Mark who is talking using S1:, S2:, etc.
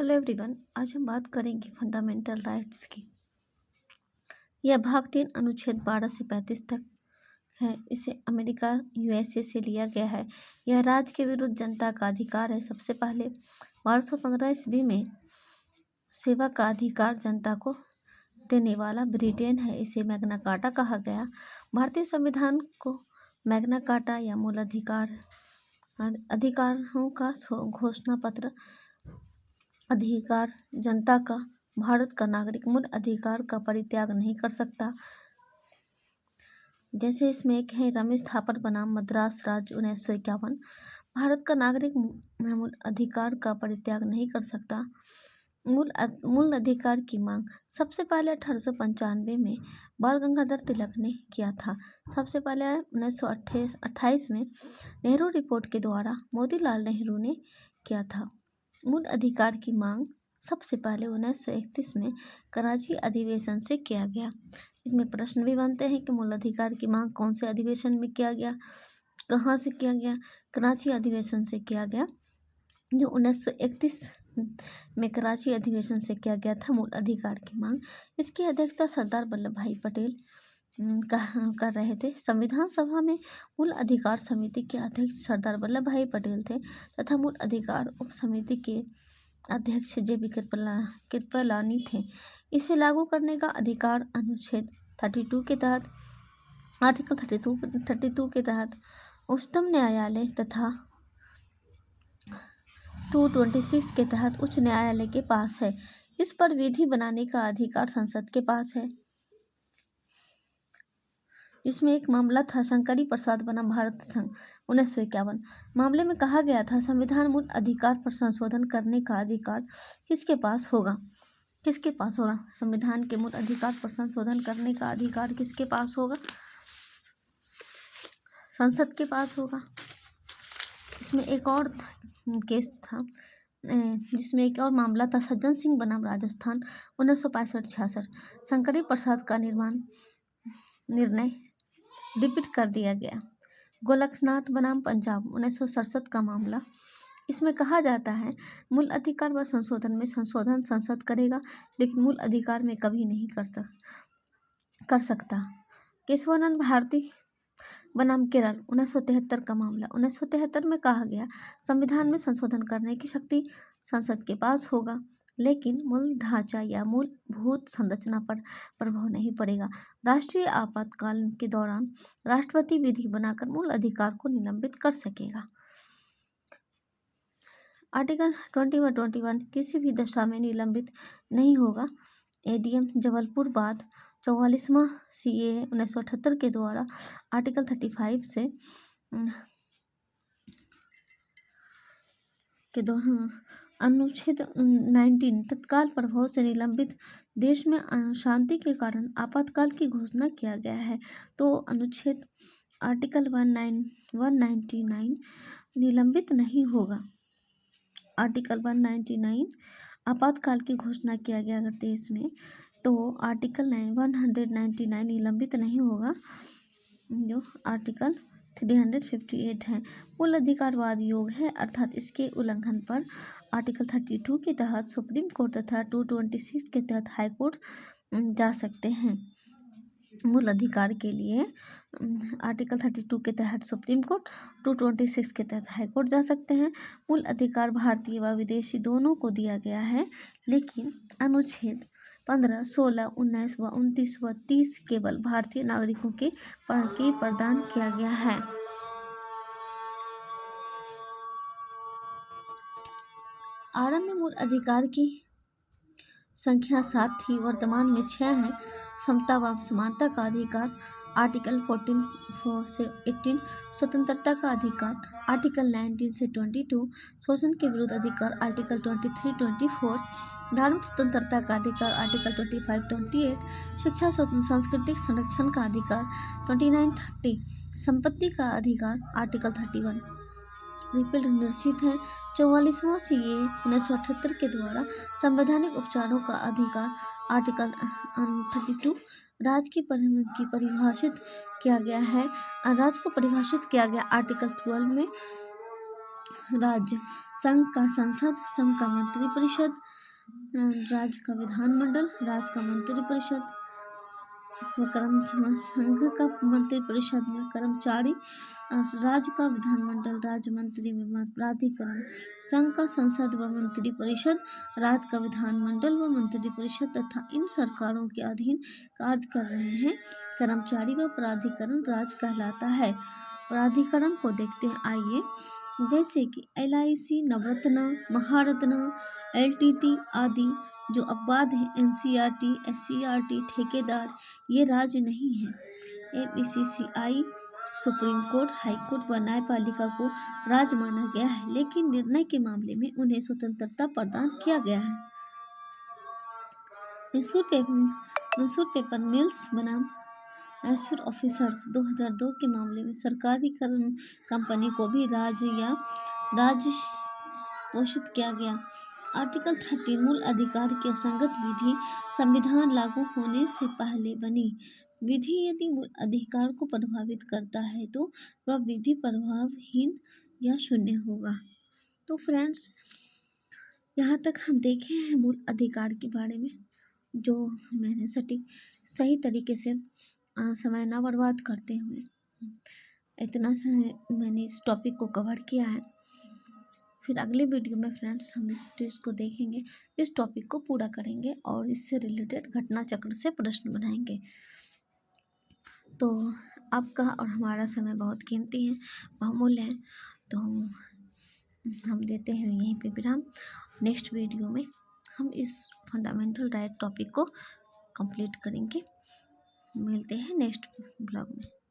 S1: Hello everyone. आज हम बात करेंगे फंडामेंटल राइट्स की। यह भाग 3 अनुच्छेद 12 से 35 तक है। इसे अमेरिका यूएसए से लिया गया है। यह राज्य के विरुद्ध जनता का अधिकार है। सबसे पहले 1215 ईस्वी में सेवा का अधिकार जनता को देने वाला ब्रिटेन है। इसे मैग्ना कार्टा कहा गया। भारतीय संविधान को मैग्ना कार्टा या मूल अधिकारों का घोषणा पत्र अधिकार जनता का भारत का नागरिक मूल अधिकार का परित्याग नहीं कर सकता। जैसे इसमें एक है रमेश थापर बनाम मद्रास राज्य 1951। भारत का नागरिक मूल अधिकार का परित्याग नहीं कर सकता। मूल अधिकार की मांग सबसे पहले 1895 में बाल गंगाधर तिलक ने किया था। सबसे पहले 1928 में नेहरू रिपोर्ट के द्वारा मोतीलाल नेहरू ने किया था। मूल अधिकार की मांग सबसे पहले 1931 में कराची अधिवेशन से किया गया। इसमें प्रश्न भी बनते हैं कि मूल अधिकार की मांग कौन से अधिवेशन में किया गया, कहाँ से किया गया। कराची अधिवेशन से किया गया, जो 1931 में कराची अधिवेशन से किया गया था मूल अधिकार की मांग। इसकी अध्यक्षता सरदार वल्लभ भाई पटेल कर रहे थे। संविधान सभा में मूल अधिकार समिति के अध्यक्ष सरदार वल्लभ भाई पटेल थे तथा मूल अधिकार उप समिति के अध्यक्ष जे.बी. कृपलानी थे। इसे लागू करने का अधिकार अनुच्छेद 32 के तहत आर्टिकल 32 के तहत उच्चतम न्यायालय तथा 226 के तहत उच्च न्यायालय के पास है। इस पर विधि बनाने का अधिकार संसद के पास है। जिसमें एक मामला था शंकरी प्रसाद बनाम भारत संघ 1951। मामले में कहा गया था संविधान मूल अधिकार पर संशोधन करने का अधिकार किसके पास होगा। संविधान के मूल अधिकार पर संशोधन करने का अधिकार किसके पास होगा? संसद के पास होगा। इसमें एक और केस था, जिसमें एक और मामला था सज्जन सिंह बनाम राजस्थान 1965-66। शंकरी प्रसाद का निर्णय रिपीट कर दिया गया। गोलखनाथ बनाम पंजाब 1967 का मामला। इसमें कहा जाता है मूल अधिकार व संशोधन में संशोधन संसद करेगा, लेकिन मूल अधिकार में कभी नहीं कर सकता। केशवानंद भारती बनाम केरल 1973 का मामला। 1973 में कहा गया संविधान में संशोधन करने की शक्ति संसद के पास होगा, लेकिन मूल ढांचा या मूलभूत संरचना पर प्रभाव नहीं पड़ेगा। राष्ट्रीय आपातकाल के दौरान राष्ट्रपति विधि बनाकर मूल अधिकार को निलंबित कर सकेगा। आर्टिकल 21 किसी भी दशा में निलंबित नहीं होगा। एडीएम जबलपुर बाद 44वां सीएए 1978 के द्वारा आर्टिकल 35 से के दौरान अनुच्छेद 19 तत्काल प्रभाव से निलंबित। देश में शांति के कारण आपातकाल की घोषणा किया गया है तो अनुच्छेद आर्टिकल 199 निलंबित नहीं होगा। आर्टिकल 199 आपातकाल की घोषणा किया गया अगर देश में, तो आर्टिकल 199 निलंबित नहीं होगा, जो आर्टिकल 358 है। मूल अधिकारवाद योग है, अर्थात इसके उल्लंघन पर आर्टिकल 32 के तहत सुप्रीम कोर्ट तथा 226 के तहत हाई कोर्ट जा सकते हैं। मूल अधिकार के लिए आर्टिकल 32 के तहत सुप्रीम कोर्ट, 226 के तहत हाई कोर्ट जा सकते हैं। मूल अधिकार भारतीय व विदेशी दोनों को दिया गया है, लेकिन अनुच्छेद 15, 16, 19 व 29 व 30 केवल भारतीय नागरिकों के प्रदान किया गया है। आरंभ में मूल अधिकार की संख्या 7 थी, वर्तमान में 6 है। समता व समानता का अधिकार आर्टिकल 14 से 18, स्वतंत्रता का अधिकार आर्टिकल 19 से 22, शोषण के विरुद्ध अधिकार आर्टिकल 23, 24, धार्मिक स्वतंत्रता का अधिकार आर्टिकल 25, 28, शिक्षा सांस्कृतिक संरक्षण का अधिकार 29, 30, संपत्ति का अधिकार आर्टिकल 31 रिपील्ड निश्चित है। 44वां सीए 1978 के द्वारा संवैधानिक उपचारों का अधिकार आर्टिकल 32 राज्य की परिभाषित किया गया है। राज्य को परिभाषित किया गया आर्टिकल 12 में। राज्य, संघ का संसद, संघ का मंत्रिपरिषद, राज्य का विधानमंडल, राज्य का मंत्रिपरिषद संघ का मंत्रिपरिषद में कर्मचारी, राज्य का विधानमंडल, राज्य मंत्री व प्राधिकरण, संघ का संसद व मंत्रिपरिषद, राज्य का विधानमंडल व मंत्रिपरिषद तथा इन सरकारों के अधीन कार्य कर रहे हैं कर्मचारी व प्राधिकरण राज्य कहलाता है। प्राधिकरण को देखते हैं, आइए। जैसे कि LIC, नवरत्ना, महारत्ना, LTT आदि जो अपवाद है, NCERT, SCERT, ठेकेदार, ये राज्य नहीं है। ABCCI, supreme court, high court व न्यायपालिका को राज्य माना गया है, लेकिन निर्णय के मामले में उन्हें स्वतंत्रता प्रदान किया गया है। मैसूर पेपर मिल्स बनाम मैसूर ऑफिसर्स 2002 के मामले में सरकारी कंपनी को भी राज्य पोषित किया गया। आर्टिकल 30 मूल अधिकार की असंगत विधि संविधान लागू होने से पहले बनी विधि यदि मूल अधिकार को प्रभावित करता है तो वह विधि प्रभावहीन या शून्य होगा। तो फ्रेंड्स, यहाँ तक हम देखे हैं मूल अधिकार के बारे में, जो मैंने सही तरीके से समय ना बर्बाद करते हुए इतना समय मैंने इस टॉपिक को कवर किया है। फिर अगले वीडियो में फ्रेंड्स हम इस चीज़ को देखेंगे, इस टॉपिक को पूरा करेंगे और इससे रिलेटेड घटना चक्र से प्रश्न बनाएंगे। तो आपका और हमारा समय बहुत कीमती है, बहुमूल्य है, तो हम देते हैं यहीं पे विराम। नेक्स्ट वीडियो में हम इस फंडामेंटल राइट टॉपिक को कंप्लीट करेंगे। मिलते हैं नेक्स्ट ब्लॉग में।